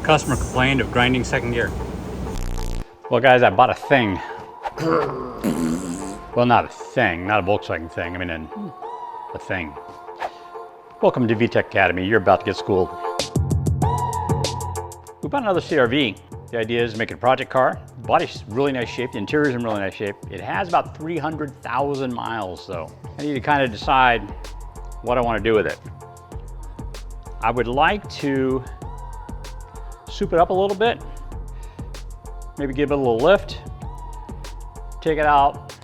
Customer complained of grinding second gear. Well guys, I bought a thing. Well, not a thing, not a Volkswagen thing, I mean a thing. Welcome to VTEC Academy, you're about to get schooled. We bought another CRV. The idea is to make it a project car. The body's really nice shape, the interior's in really nice shape. It has about 300,000 miles though. I need to kind of decide what I want to do with it. I would like to soup it up a little bit, maybe give it a little lift, take it out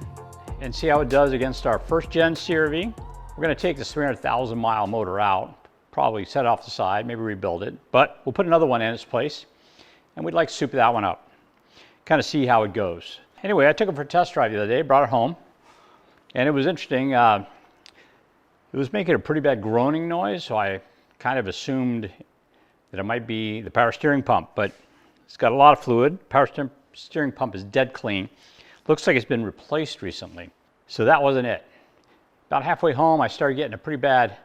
and see how it does against our first gen CRV. We're going to take this 300,000 mile motor out, probably set it off the side, maybe rebuild it, but we'll put another one in its place and we'd like to soup that one up, kind of see how it goes. Anyway, I took it for a test drive the other day, brought it home, and it was interesting. It was making a pretty bad groaning noise, so I kind of assumed that it might be the power steering pump, but it's got a lot of fluid. Power steering pump is dead clean. Looks like it's been replaced recently. So that wasn't it. About halfway home, I started getting a pretty bad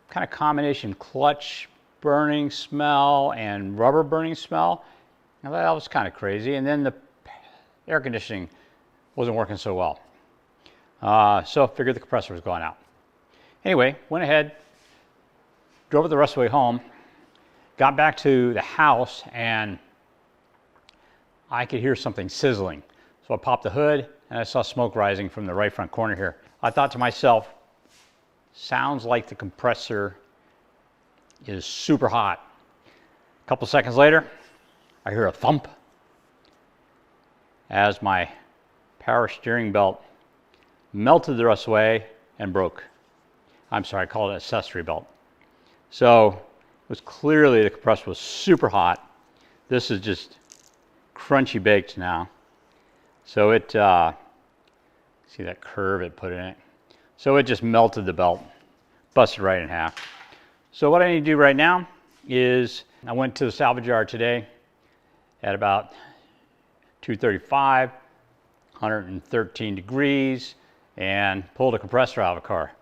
kind of combination clutch burning smell and rubber burning smell. Now that was kind of crazy. And then the air conditioning wasn't working so well. So I figured the compressor was going out. Anyway, went ahead, drove it the rest of the way home, got back to the house and I could hear something sizzling. So I popped the hood and I saw smoke rising from the right front corner here. I thought to myself, sounds like the compressor is super hot. A couple seconds later, I hear a thump as my power steering belt melted the rest of the way and broke. I'm sorry, I call it an accessory belt. So it was clearly the compressor was super hot. This is just crunchy baked now. So it, see that curve it put in it? So it just melted the belt, busted right in half. So what I need to do right now is, I went to the salvage yard today at about 2:35, 113 degrees, and pulled a compressor out of a car.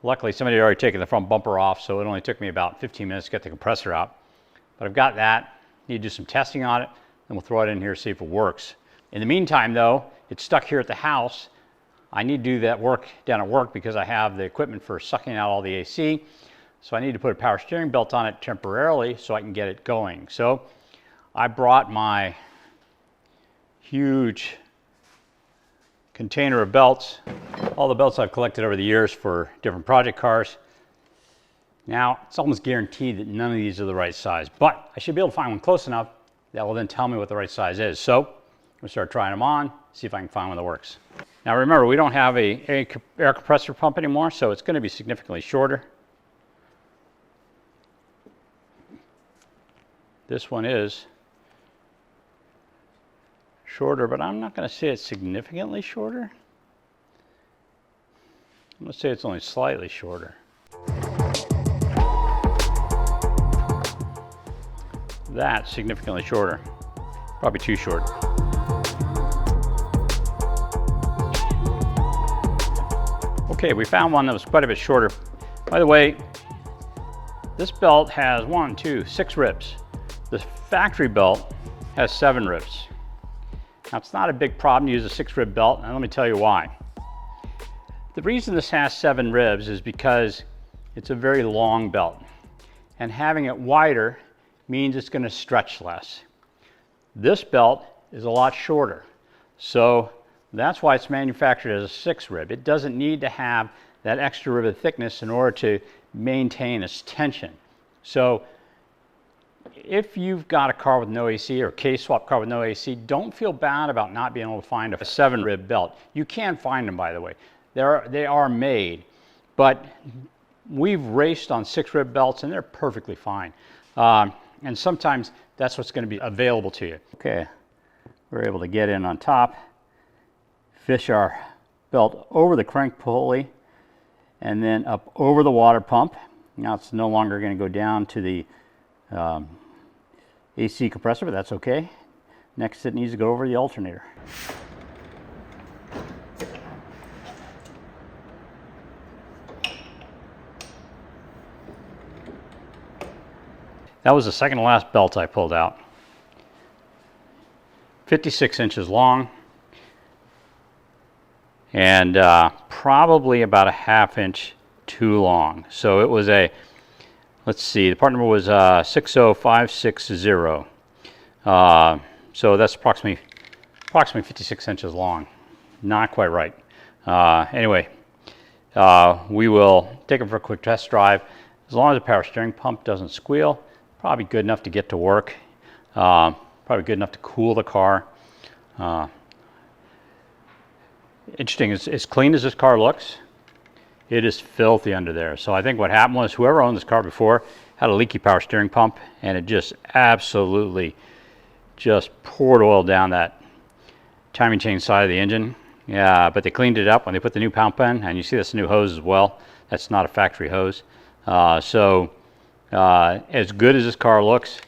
Luckily, somebody had already taken the front bumper off, so it only took me about 15 minutes to get the compressor out. But I've got that. Need to do some testing on it, and we'll throw it in here, see if it works. In the meantime, though, it's stuck here at the house. I need to do that work down at work because I have the equipment for sucking out all the AC. So I need to put a power steering belt on it temporarily so I can get it going. So I brought my huge container of belts, all the belts I've collected over the years for different project cars. Now, it's almost guaranteed that none of these are the right size, but I should be able to find one close enough that will then tell me what the right size is. So I'm gonna start trying them on, see if I can find one that works. Now remember, we don't have an air compressor pump anymore, so it's gonna be significantly shorter. This one is shorter, but I'm not going to say it's significantly shorter. I'm going to say it's only slightly shorter. That's significantly shorter. Probably too short. Okay, we found one that was quite a bit shorter. By the way, this belt has 6 ribs. The factory belt has 7 ribs. Now, it's not a big problem to use a 6-rib belt, and let me tell you why. The reason this has 7 ribs is because it's a very long belt, and having it wider means it's going to stretch less. This belt is a lot shorter, so that's why it's manufactured as a 6-rib. It doesn't need to have that extra rib of thickness in order to maintain its tension. So if you've got a car with no AC or a K-swap car with no AC, don't feel bad about not being able to find a 7-rib belt. You can find them, by the way. They are made, but we've raced on 6-rib belts and they're perfectly fine. And sometimes that's what's going to be available to you. Okay, we're able to get in on top, fish our belt over the crank pulley, and then up over the water pump. Now it's no longer going to go down to the AC compressor, but that's okay. Next it needs to go over the alternator. That was the second to last belt I pulled out. 56 inches long and probably about a ½ inch too long. So it was a, let's see, the part number was 60560. So that's approximately 56 inches long. Not quite right. Anyway, we will take it for a quick test drive. As long as the power steering pump doesn't squeal, probably good enough to get to work. Probably good enough to cool the car. Interesting, as clean as this car looks, it is filthy under there. So I think what happened was whoever owned this car before had a leaky power steering pump, and it just absolutely just poured oil down that timing chain side of the engine. Yeah, but they cleaned it up when they put the new pump in, and you see this new hose as well. That's not a factory hose. As good as this car looks,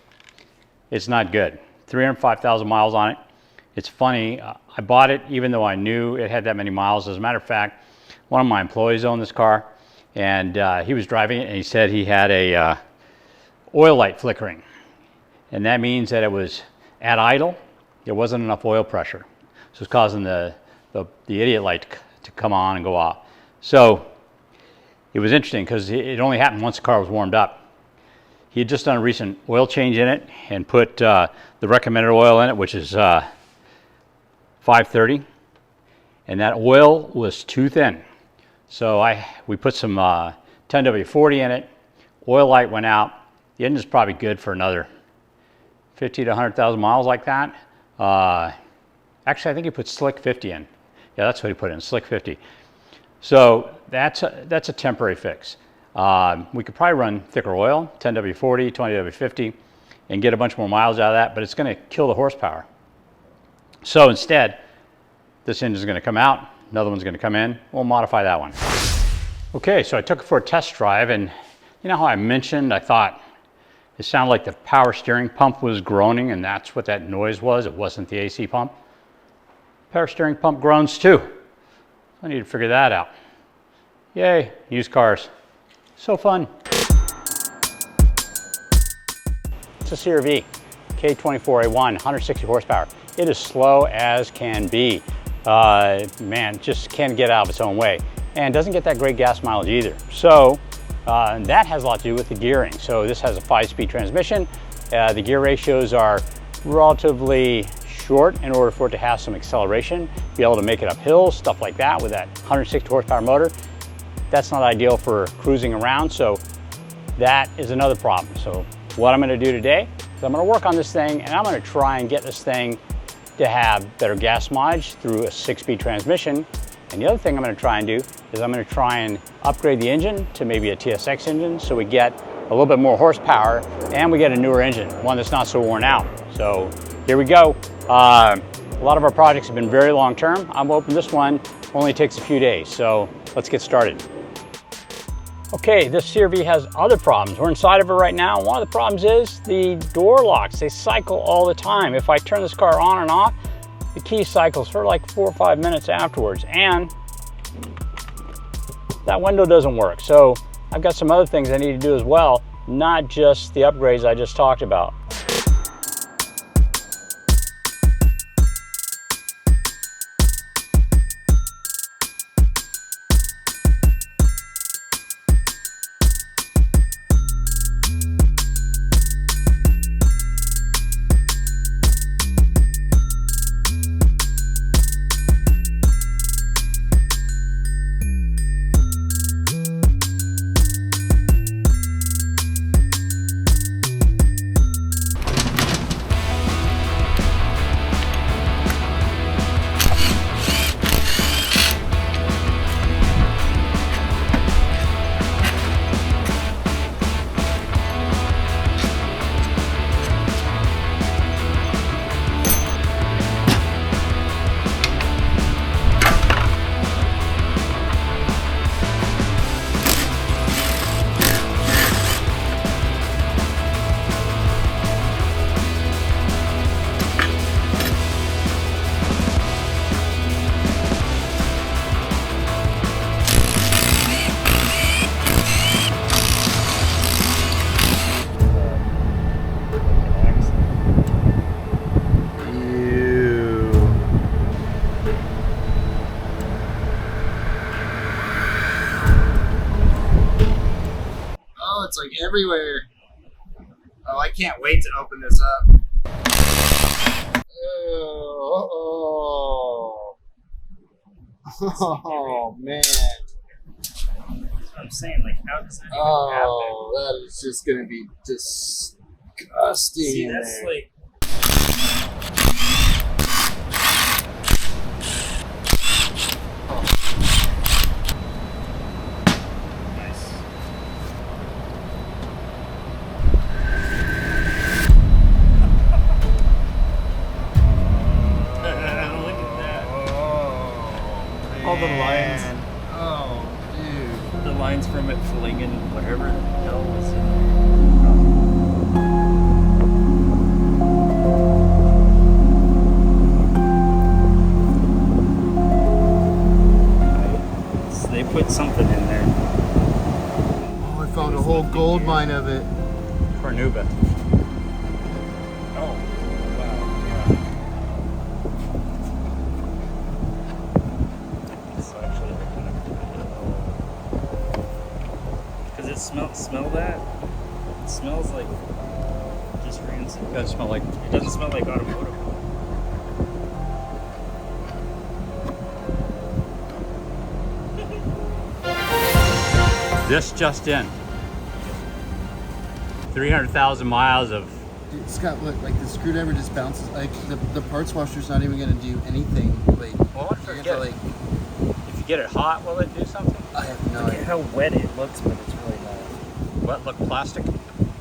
it's not good. 305,000 miles on it. It's funny, I bought it even though I knew it had that many miles. As a matter of fact, one of my employees owned this car, and he was driving it, and he said he had a oil light flickering. And that means that it was at idle, there wasn't enough oil pressure. So it's causing the idiot light to come on and go off. So it was interesting because it only happened once the car was warmed up. He had just done a recent oil change in it and put the recommended oil in it, which is 530, and that oil was too thin. So we put some 10W40 in it, oil light went out. The engine's probably good for another 50 to 100,000 miles like that. Actually, I think he put Slick 50 in. Yeah, that's what he put in, Slick 50. So that's a temporary fix. We could probably run thicker oil, 10W40, 20W50, and get a bunch more miles out of that, but it's going to kill the horsepower. So instead, this engine's going to come out, another one's going to come in. We'll modify that one. Okay, so I took it for a test drive, and you know how I mentioned I thought it sounded like the power steering pump was groaning, and that's what that noise was. It wasn't the AC pump. Power steering pump groans too. I need to figure that out. Yay, used cars. So fun. It's a CRV, K24A1, 160 horsepower. It is slow as can be. Man, just can't get out of its own way. And doesn't get that great gas mileage either. So that has a lot to do with the gearing. So this has a 5-speed transmission. The gear ratios are relatively short in order for it to have some acceleration, be able to make it up hills, stuff like that with that 160 horsepower motor. That's not ideal for cruising around, so that is another problem. So what I'm going to do today is I'm going to work on this thing, and I'm going to try and get this thing to have better gas mileage through a 6-speed transmission. And the other thing I'm going to try and do is I'm going to try and upgrade the engine to maybe a TSX engine so we get a little bit more horsepower and we get a newer engine, one that's not so worn out. So here we go. A lot of our projects have been very long term. I'm hoping this one only takes a few days. So let's get started. Okay, this CRV has other problems. We're inside of it right now. One of the problems is the door locks. They cycle all the time. If I turn this car on and off, the key cycles for like 4 or 5 minutes afterwards, and that window doesn't work. So I've got some other things I need to do as well, not just the upgrades I just talked about. everywhere. Oh, I can't wait to open this up. Oh man. That's what I'm saying. Like, how does that even happen? Oh, that is just gonna be disgusting. See, that's like. Nice. Look at that. All the lines. Oh, dude. The lines from it flinging whatever the hell was in there. So they put something in there. Oh, I found a whole gold mine of it. Cornuba. Oh, wow, yeah. So actually, because it smell that? It smells like just rancid. It doesn't smell like. It doesn't smell like automotive. This just in. 300,000 miles of. Dude, Scott, look, like the screwdriver just bounces. Like the parts washer's not even gonna do anything. Like, Well, you have to, like, if you get it hot, will it do something? I have no Look at idea. how wet it looks, but it's really not. Wet look plastic.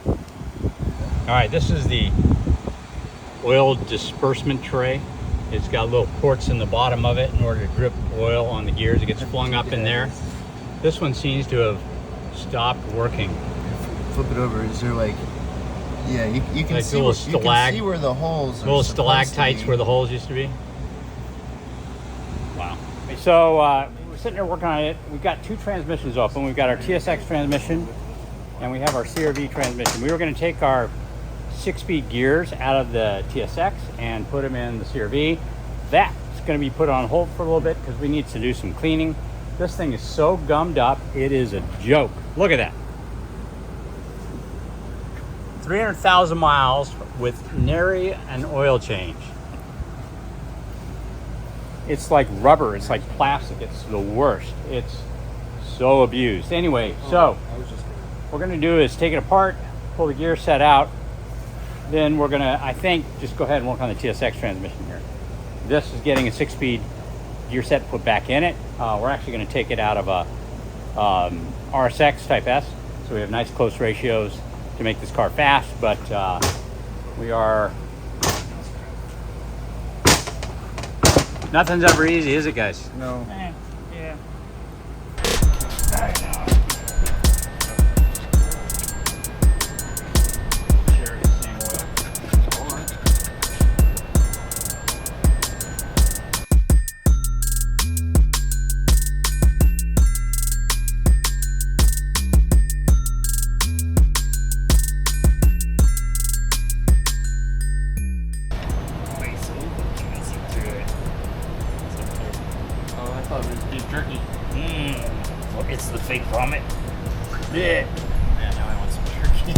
All right, this is the oil disbursement tray. It's got little ports in the bottom of it in order to drip oil on the gears. It gets flung up in there. This one seems to have stopped working. Flip it over. Is there like? Yeah, you can Like see. little You can see where the holes are. Little supposed to stalactites be. where the holes used to be. Wow. So we're sitting there working on it. We've got two transmissions open. We've got our TSX transmission and we have our CRV transmission. We were going to take our 6-speed gears out of the TSX and put them in the CRV. That's going to be put on hold for a little bit because we need to do some cleaning. This thing is so gummed up, it is a joke. Look at that. 300,000 miles with nary an oil change. It's like rubber, it's like plastic, it's the worst. It's so abused. Anyway, so what we're gonna do is take it apart, pull the gear set out, then we're gonna, I think, just go ahead and work on the TSX transmission here. This is getting a 6-speed gear set put back in it. We're actually gonna take it out of a RSX Type S, so we have nice close ratios to make this car fast, but we are, nothing's ever easy, is it, guys? No. Yeah. Jerky. Well, it's the fake vomit. Yeah. Yeah, now I want some jerky.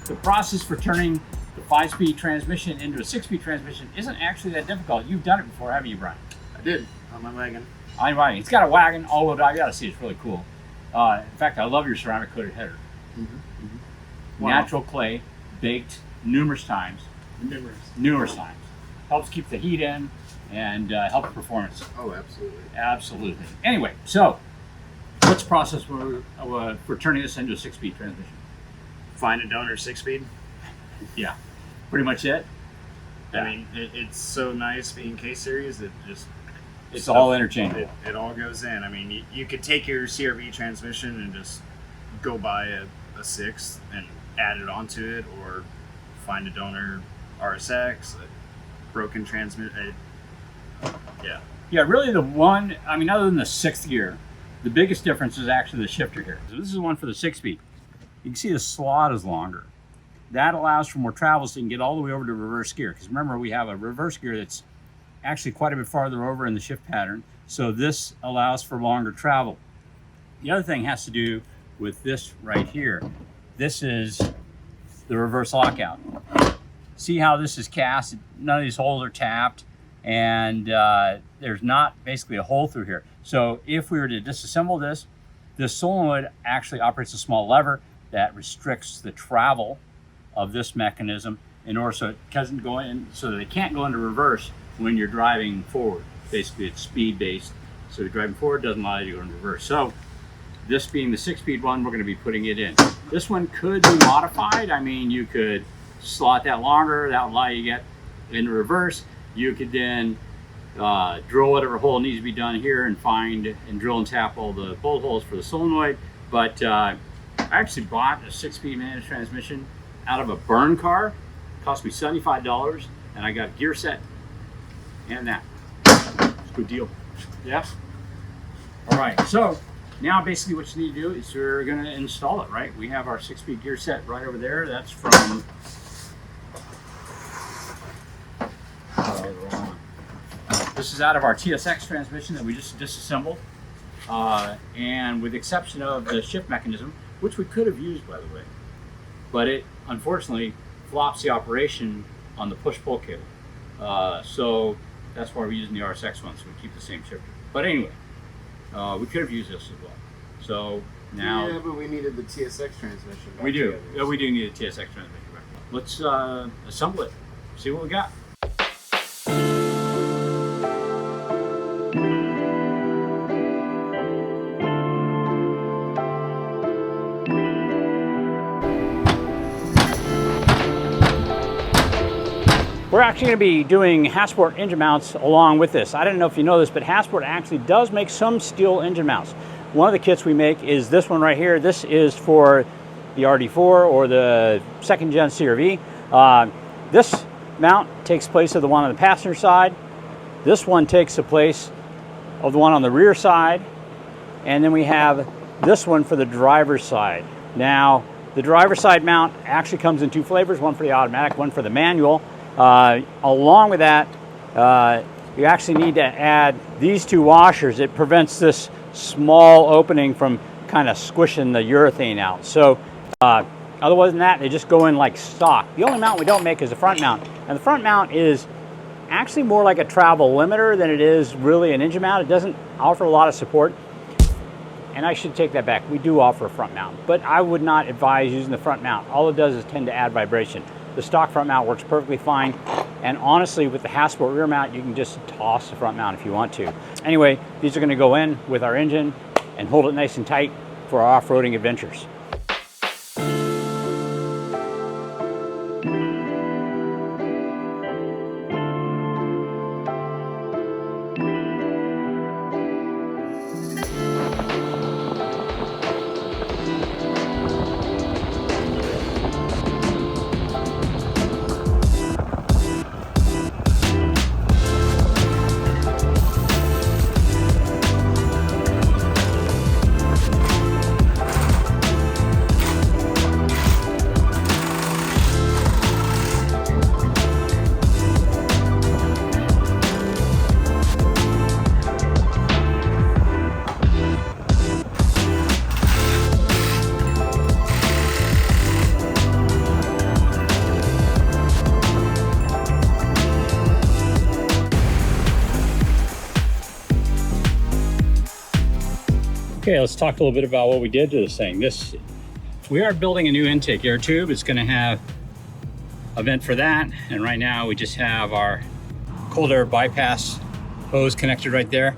The process for turning the 5-speed transmission into a 6-speed transmission isn't actually that difficult. You've done it before, haven't you, Brian? I did on my wagon. I'm right. It's got a wagon, all-wheel drive. You gotta see, it's really cool. In fact, I love your ceramic coated header. Wow. Natural clay, baked numerous times. Numerous times. Helps keep the heat in and helps performance. Oh, absolutely. Absolutely. Anyway, so what's the process for turning this into a 6-speed transmission? Find a donor 6-speed. Yeah, pretty much it. I mean, it's so nice being K-Series that just... It's all interchangeable. It all goes in. I mean, you could take your CRV transmission and just go buy a 6 and add it onto it, or find a donor RSX, a broken transmission. Yeah. Yeah, really the one, I mean, other than the 6th gear, the biggest difference is actually the shifter here. So this is one for the 6-speed. You can see the slot is longer. That allows for more travel so you can get all the way over to reverse gear. Because remember, we have a reverse gear that's actually quite a bit farther over in the shift pattern. So this allows for longer travel. The other thing has to do with this right here. This is the reverse lockout. See how this is cast? None of these holes are tapped, and there's not basically a hole through here. So if we were to disassemble this solenoid actually operates a small lever that restricts the travel of this mechanism in order so it doesn't go in, so that it can't go into reverse when you're driving forward. Basically, it's speed based. So you're driving forward, doesn't allow you to go in reverse. So this being the 6-speed one, we're going to be putting it in. This one could be modified. I mean, you could slot that longer, that would allow you to get in reverse. You could then drill whatever hole needs to be done here and find and drill and tap all the bolt holes for the solenoid. But I actually bought a 6-speed manual transmission out of a burn car. It cost me $75, and I got a gear set and that. It's a good deal. Yeah. All right, so now basically what you need to do is we're going to install it, right? We have our 6-speed gear set right over there. That's from this is out of our TSX transmission that we just disassembled, and with the exception of the shift mechanism, which we could have used, by the way, but it unfortunately flops the operation on the push-pull cable. So that's why we're using the RSX one, so we keep the same shifter. But anyway, we could have used this as well. So now, yeah, but we needed the TSX transmission. We do. Yeah, we do need a TSX transmission. Let's assemble it. See what we got. We're actually going to be doing Hasport engine mounts along with this. I don't know if you know this, but Hasport actually does make some steel engine mounts. One of the kits we make is this one right here. This is for the RD4 or the 2nd gen CRV. This mount takes place of the one on the passenger side. This one takes the place of the one on the rear side. And then we have this one for the driver's side. Now, the driver's side mount actually comes in 2 flavors, one for the automatic, one for the manual. Along with that, you actually need to add these 2 washers. It prevents this small opening from kind of squishing the urethane out. So otherwise than that, they just go in like stock. The only mount we don't make is the front mount. And the front mount is actually more like a travel limiter than it is really an engine mount. It doesn't offer a lot of support. And I should take that back. We do offer a front mount, but I would not advise using the front mount. All it does is tend to add vibration. The stock front mount works perfectly fine. And honestly, with the Hasport rear mount, you can just toss the front mount if you want to. Anyway, these are going to go in with our engine and hold it nice and tight for our off-roading adventures. Okay, let's talk a little bit about what we did to this thing. We are building a new intake air tube. It's going to have a vent for that, and right now we just have our cold air bypass hose connected right there.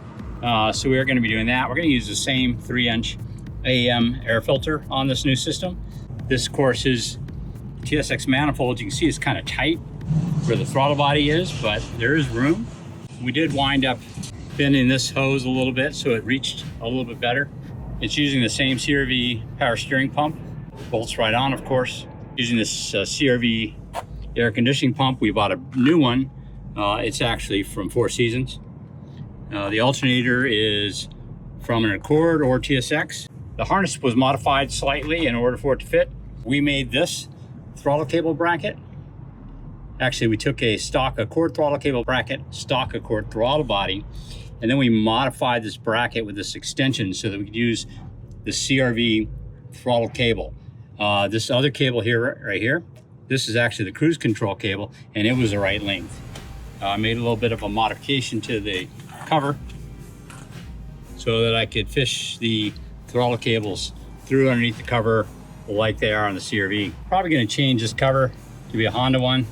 So we are going to be doing that. We're going to use the same 3-inch AEM air filter on this new system. This, of course, is TSX manifold. You can see it's kind of tight where the throttle body is, but there is room. We did wind up bending this hose a little bit so it reached a little bit better. It's using the same CRV power steering pump. Bolts right on, of course. Using this CRV air conditioning pump. We bought a new one. It's actually from 4 Seasons. The alternator is from an Accord or TSX. The harness was modified slightly in order for it to fit. We made this throttle cable bracket Actually, we took a stock Accord throttle cable bracket, stock Accord throttle body, and then we modified this bracket with this extension so that we could use the CRV throttle cable. This other cable here, right here, this is actually the cruise control cable, and it was the right length. I made a little bit of a modification to the cover so that I could fish the throttle cables through underneath the cover like they are on the CRV. Probably going to change this cover to be a Honda one.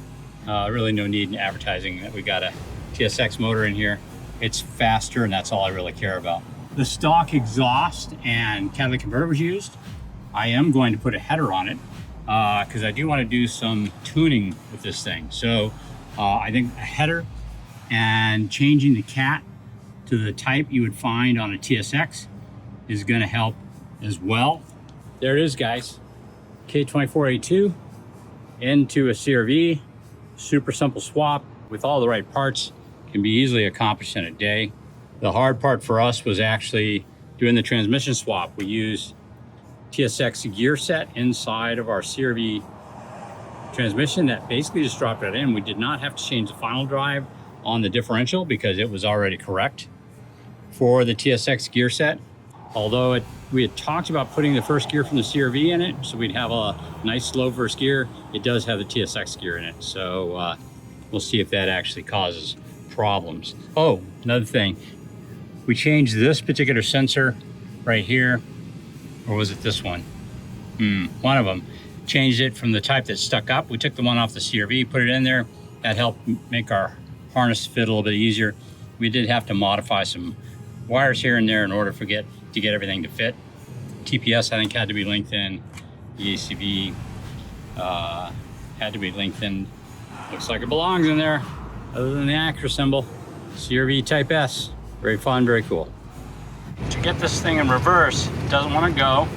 Really no need in advertising that we got a TSX motor in here. It's faster, and that's all I really care about. The stock exhaust and catalytic converter was used. I am going to put a header on it because I do want to do some tuning with this thing. So I think a header and changing the cat to the type you would find on a TSX is going to help as well. There it is, guys. K24A2 into a CRV. Super simple swap with all the right parts. Can be easily accomplished in a day. The hard part for us was actually doing the transmission swap. We used TSX gear set inside of our CRV transmission that basically just dropped right in. We did not have to change the final drive on the differential because it was already correct for the TSX gear set. Although we had talked about putting the first gear from the CRV in it, so we'd have a nice slow first gear. It does have the TSX gear in it, so we'll see if that actually causes problems. Oh, another thing, we changed this particular sensor right here, or was it this one? One of them. Changed it from the type that stuck up. We took the one off the CRV, put it in there. That helped make our harness fit a little bit easier. We did have to modify some wires here and there in order to get everything to fit. TPS, I think, had to be lengthened. The ACV had to be lengthened. Looks like it belongs in there, other than the Acura symbol. CRV Type S. Very fun, very cool. To get this thing in reverse, it doesn't want to go.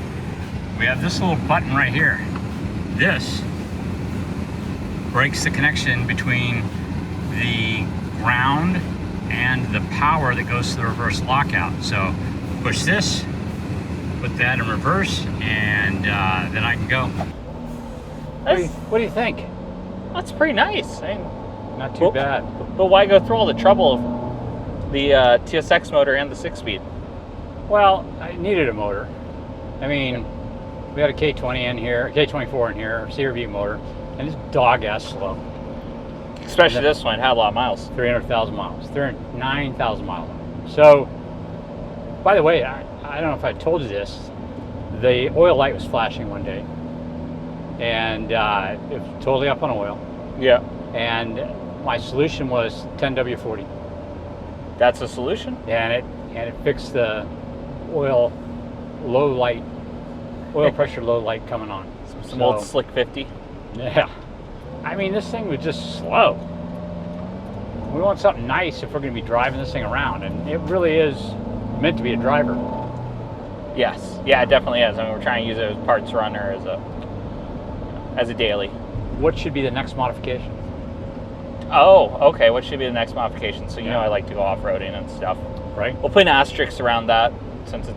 We have this little button right here. This breaks the connection between the ground and the power that goes to the reverse lockout. So push this, put that in reverse, and then I can go. What do you think? That's pretty nice. I mean, Not too bad. But why go through all the trouble of the TSX motor and the 6-speed? Well, I needed a motor. I mean, we had a K20 in here, K24 in here, CRV motor, and it's dog-ass slow. Especially this one, it had a lot of miles. 300,000 miles, 309,000 miles. So, by the way, I don't know if I told you this, the oil light was flashing one day, and it was totally up on oil. Yeah. And my solution was 10W40. That's a solution? And it fixed the oil pressure low light coming on. Some old Slick 50. Yeah. I mean, this thing was just slow. We want something nice if we're going to be driving this thing around, and it really is meant to be a driver. Yes. Yeah, it definitely is. I mean, we're trying to use it as a parts runner, as a daily. What should be the next modification? Oh, okay. What should be the next modification? So you know I like to go off-roading and stuff. Right. We'll put an asterisk around that since it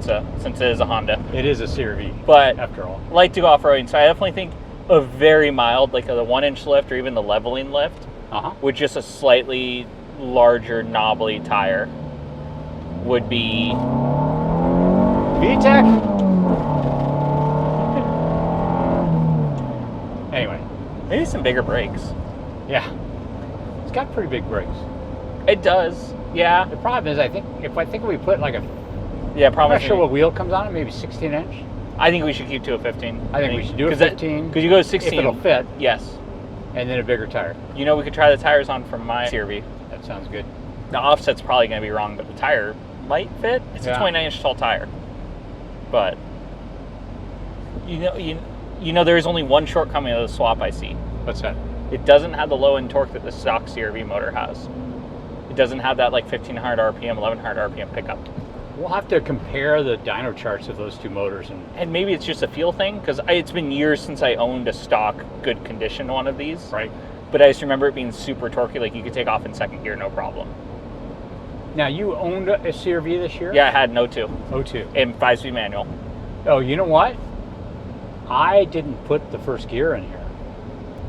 is a Honda. It is a CRV, but after all. I like to go off-roading, so I definitely think a very mild, like the 1-inch lift or even the leveling lift, with just a slightly larger knobbly tire would be VTEC. Anyway, maybe some bigger brakes. Yeah, it's got pretty big brakes. It does. Yeah. The problem is, I think if we put like a, probably. I'm not sure what wheel comes on it. Maybe 16-inch. I think we should keep to a 15. I think we should do a 15. Because you go to 16. If it'll fit. Yes. And then a bigger tire. You know, we could try the tires on from my CRV. That sounds good. The offset's probably going to be wrong, but the tire might fit. It's a 29-inch tall tire. But you know, there is only one shortcoming of the swap I see. What's that? It doesn't have the low end torque that the stock CRV motor has. It doesn't have that like 1500 RPM, 1100 RPM pickup. We'll have to compare the dyno charts of those two motors, and maybe it's just a feel thing, because it's been years since I owned a stock good condition one of these. Right. But I just remember it being super torquey, like you could take off in second gear no problem. Now, you owned a CRV this year? Yeah, I had an 02. 02. And 5-speed manual. Oh, you know what? I didn't put the first gear in here.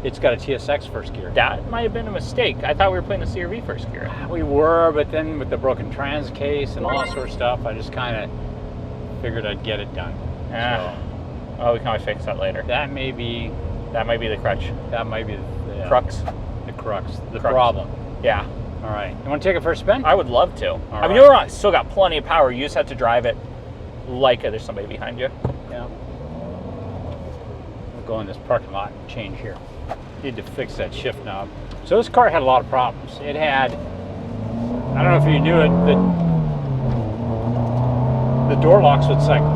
It's got a TSX first gear. That might have been a mistake. I thought we were putting the CRV first gear. We were, but then with the broken trans case and all that sort of stuff, I just kind of figured I'd get it done. Oh, we can always fix that later. That may be the crutch. That might be the Crux. The crux. The Crux. problem. Yeah. All right. You want to take it for a spin? I would love to. I mean, right. you're still got plenty of power. You just have to drive it like there's somebody behind you. Yeah. We'll go in this parking lot and change here. Need to fix that shift knob. So this car had a lot of problems. It had, I don't know if you knew it, the door locks would cycle.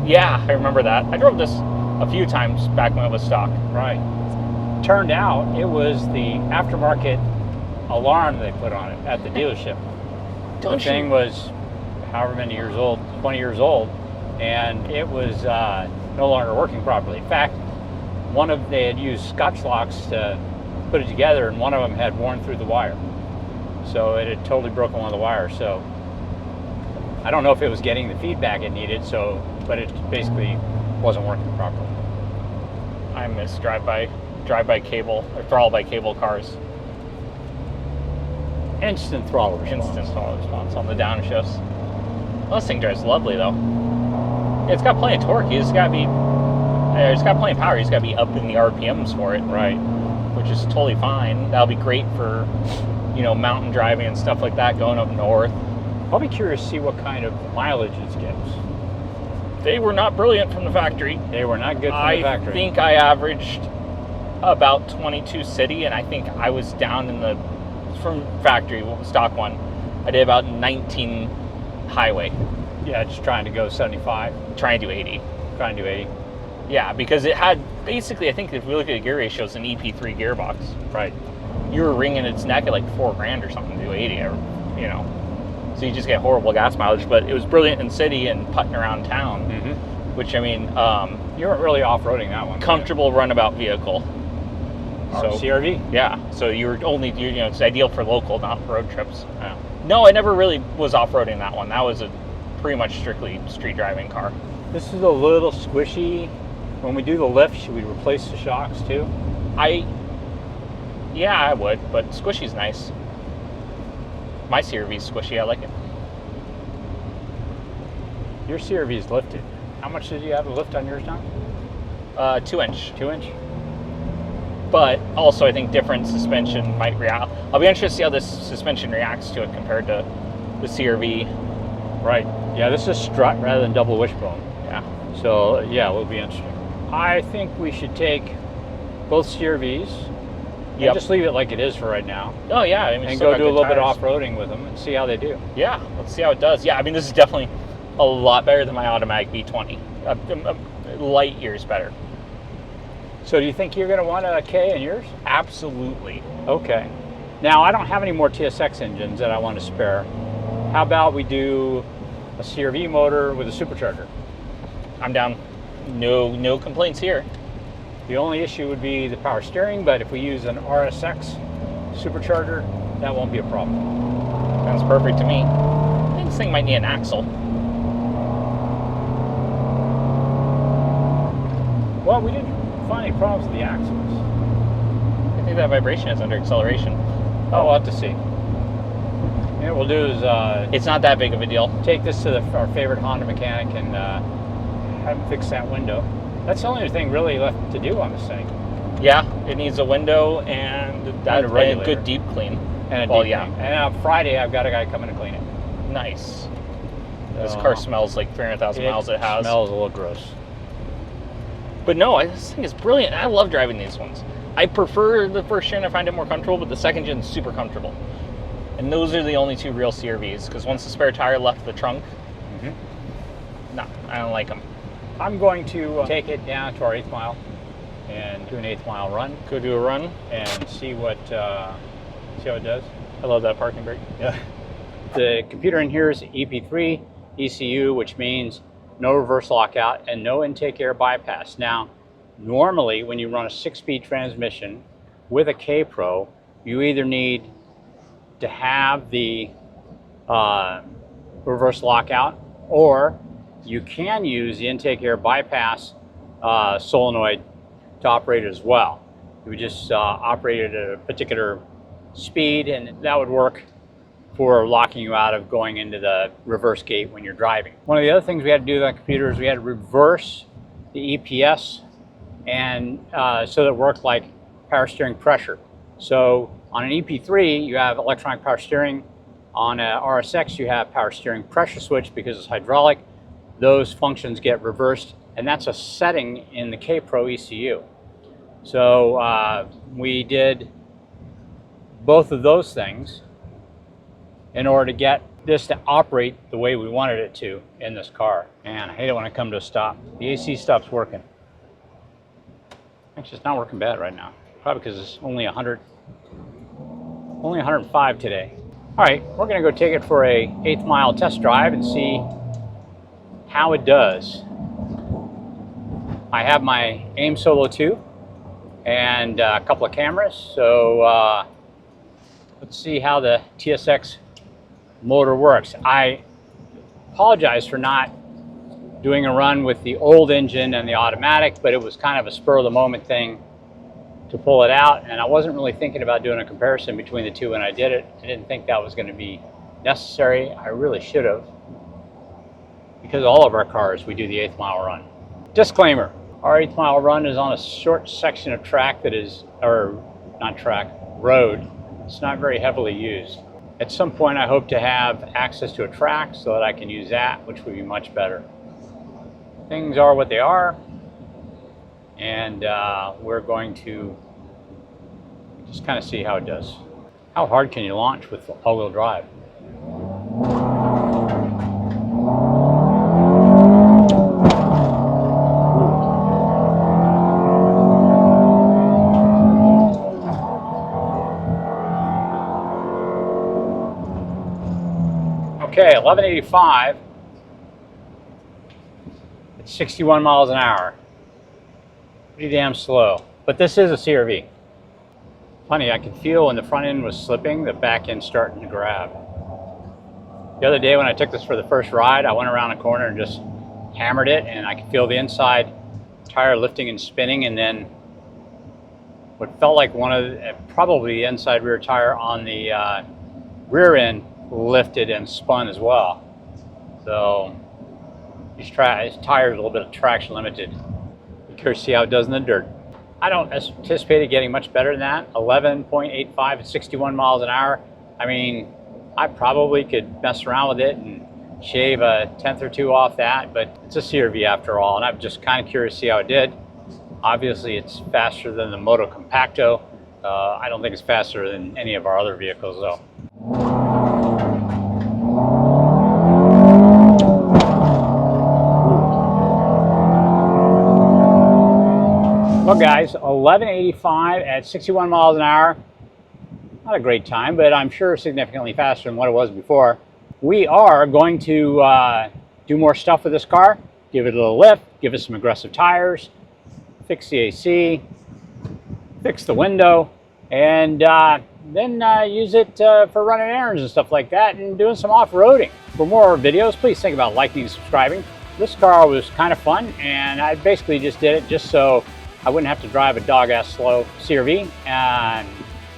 Yeah, I remember that. I drove this a few times back when it was stock. Right. Turned out it was the aftermarket alarm they put on it at the dealership. The thing was however many years old, 20 years old, and it was no longer working properly. In fact, they had used Scotch locks to put it together, and one of them had worn through the wire. So it had totally broken one of the wires. So I don't know if it was getting the feedback it needed, but it basically wasn't working properly. I miss drive-by cable or throttle-by cable cars. Instant throttle response. Instant throttle response on the downshifts. Well, this thing drives lovely though. It's got plenty of torque. It's got plenty of power. You just got to be up in the RPMs for it. Right. Which is totally fine. That'll be great for, mountain driving and stuff like that going up north. I'll be curious to see what kind of mileage it gets. They were not brilliant from the factory. They were not good from the factory. I think I averaged about 22 city, and I think I was down in from factory, stock one, I did about 19 highway. Yeah, just trying to go 75. Trying to do 80. Trying to do 80. Yeah, because it had, basically, I think if we look at the gear ratio, it's an EP3 gearbox. Right. You were wringing its neck at like $4,000 or something to do 80, So you just get horrible gas mileage, but it was brilliant in city and putting around town, which, I mean... you weren't really off-roading that one. Comfortable runabout vehicle. So CRV? Yeah, so it's ideal for local, not road trips. Yeah. No, I never really was off-roading that one. That was a pretty much strictly street driving car. This is a little squishy. When we do the lift, should we replace the shocks too? Yeah, I would, but squishy's nice. My CRV's squishy, I like it. Your CRV's lifted. How much did you have to lift on yours now? 2-inch. 2-inch? But also I think different suspension might react. I'll be interested to see how this suspension reacts to it compared to the CRV. Right. Yeah, this is strut rather than double wishbone. Yeah. So yeah, it will be interesting. I think we should take both CRVs and just leave it like it is for right now. Oh yeah, I mean, and go do a little bit of off-roading with them and see how they do. Yeah, let's see how it does. Yeah, I mean, this is definitely a lot better than my automatic V20. Light years better. So do you think you're going to want a K in yours? Absolutely. Okay. Now, I don't have any more TSX engines that I want to spare. How about we do a CRV motor with a supercharger? I'm down. No complaints here. The only issue would be the power steering, but if we use an RSX supercharger, that won't be a problem. Sounds perfect to me. I think this thing might need an axle. Well, we didn't find any problems with the axles. I think that vibration is under acceleration. Oh, we'll have to see. Yeah, what we'll do is... it's not that big of a deal. Take this to our favorite Honda mechanic and have him fix that window. That's the only thing really left to do on this thing. Yeah, it needs a window and a good deep clean. And a deep clean. And on Friday, I've got a guy coming to clean it. Nice. This car smells like 300,000 miles it has. It smells a little gross. But no, this thing is brilliant. I love driving these ones. I prefer the first gen. I find it more comfortable, but the second gen is super comfortable. And those are the only two real CRVs, because once the spare tire left the trunk, no, I don't like them. I'm going to take it down to our 8th mile and do an 8th mile run. Go do a run and see how it does. I love that parking brake. Yeah. The computer in here is EP3 ECU, which means no reverse lockout and no intake air bypass. Now, normally when you run a 6-speed transmission with a K-Pro, you either need to have the reverse lockout, or you can use the intake air bypass solenoid to operate it as well. You would just operate at a particular speed, and that would work for locking you out of going into the reverse gate when you're driving. One of the other things we had to do on the computer is we had to reverse the EPS, and so that it worked like power steering pressure. So on an EP3, you have electronic power steering. On a RSX, you have power steering pressure switch because it's hydraulic. Those functions get reversed, and that's a setting in the K-Pro ECU. So we did both of those things in order to get this to operate the way we wanted it to in this car. Man, I hate it when I come to a stop. The AC stops working. Actually, it's not working bad right now. Probably because it's only 105 today. All right, we're gonna go take it for a 8th mile test drive and see how it does. I have my AIM Solo 2 and a couple of cameras, so let's see how the TSX motor works. I apologize for not doing a run with the old engine and the automatic, but it was kind of a spur of the moment thing to pull it out, and I wasn't really thinking about doing a comparison between the two when I did it. I didn't think that was going to be necessary. I really should have, because all of our cars we do the 8th mile run. Disclaimer, our 8th mile run is on a short section of track that is, or not track, road. It's not very heavily used. At some point I hope to have access to a track so that I can use that, which would be much better. Things are what they are, and we're going to just kind of see how it does. How hard can you launch with all-wheel drive? Okay, 1185 at 61 miles an hour. Pretty damn slow, but this is a CRV. Funny, I could feel when the front end was slipping, the back end starting to grab. The other day when I took this for the first ride, I went around a corner and just hammered it, and I could feel the inside tire lifting and spinning, and then what felt like probably the inside rear tire on the rear end lifted and spun as well. So these tires are a little bit of traction limited. Be curious to see how it does in the dirt. I don't anticipate it getting much better than that. 11.85 at 61 miles an hour. I mean, I probably could mess around with it and shave a 1/10 or 2 off that, but it's a CRV after all, and I'm just kind of curious to see how it did. Obviously, it's faster than the Moto Compacto. I don't think it's faster than any of our other vehicles, though. Well, guys, 1185 at 61 miles an hour. Not a great time, but I'm sure significantly faster than what it was before. We are going to do more stuff with this car, give it a little lift, give it some aggressive tires, fix the AC, fix the window, and then use it for running errands and stuff like that and doing some off-roading. For more videos, please think about liking and subscribing. This car was kind of fun, and I basically just did it just so I wouldn't have to drive a dog-ass slow CRV, and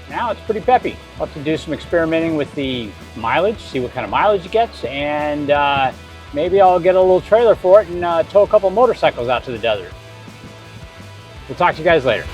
now it's pretty peppy. I'll have to do some experimenting with the mileage, see what kind of mileage it gets, and maybe I'll get a little trailer for it and tow a couple motorcycles out to the desert. We'll talk to you guys later.